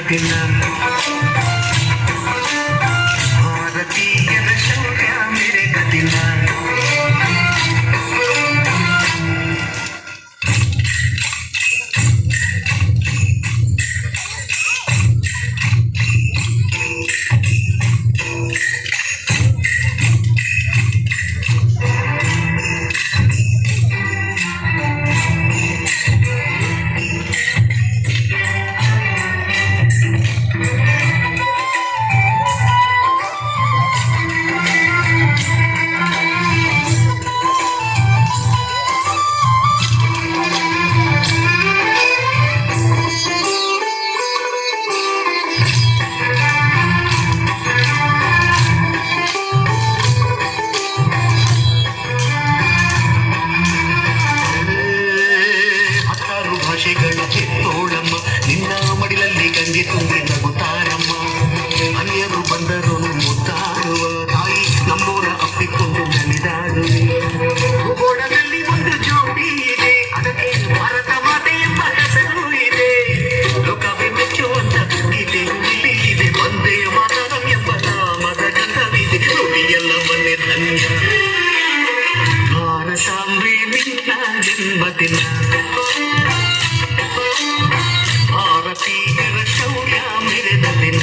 ಜನ್ಮದಿನ ಭಾರತೀಯರ ಶೌರ್ಯ ಮೆರೆದ ದಿನ ಚಿತ್ತೋಳಮ್ಮ ನಿನ್ನ ಮಡಿಲಲ್ಲಿ ಗಂಗೆ ತುಂಬಿ ನಗುತ್ತಾರಮ್ಮ ಅನ್ಯರು ಬಂದರು ಮುತ್ತಾಡುವ ತಾಯಿ ನಮ್ಮೂರ ಅಪ್ಪಿಕೊಂಡು ನಲಿದಾಡುವೆ ಭೂಗೋಳದಲ್ಲಿ ಒಂದು ಜೋಡಿ ಇದೆ ಅದಕ್ಕೆ ಭಾರತ ಮಾತೆ ಎಂಬ ಹೆಸರು ಇದೆ ಲೋಕವೇ ಮೆಚ್ಚುವಂತ ಗೀತೆಯು ಇಲ್ಲಿ ಇದೆ ಒಂದೇ ಮಾತರಂ ಎಂಬ ನಾಮದ ಗಂಧವಿದೆ ನುಡಿಯಲ್ಲ ಮನೆ ಧನ್ಯ ಭಾರತಾಂಬೆ ನಿನ್ನ ಜನ್ಮದಿನ ಭಾರತೀಯರ ಶೌರ್ಯ ಮೆರೆದ ದಿನ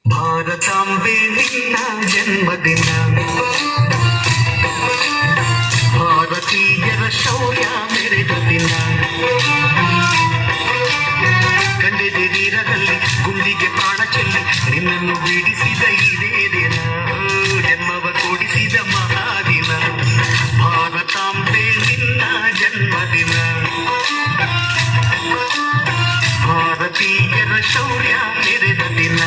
ಭಾರತಾಂಬೆ ನಿನ್ನ ಜನ್ಮದಿನ ಭಾರತೀಯರ ಶೌರ್ಯ ಮೆರೆದ ದಿನ ಕಂಡೆದಿರೀರದಲ್ಲಿ ಗುಂಡಿಗೆ ಪ್ರಾಣ ಚೆಲ್ಲಿ ನಿನ್ನನ್ನು ಬಿಡಿಸಿದ ಇದೇ ದಿನ ಜನ್ಮವ ಕೊಡಿಸಿದ ಮಹಾದಿನ ಭಾರತಾಂಬೆ ನಿನ್ನ ಜನ್ಮದಿನ ಭಾರತೀಯರ ಶೌರ್ಯ ಮೆರೆದ ದಿನ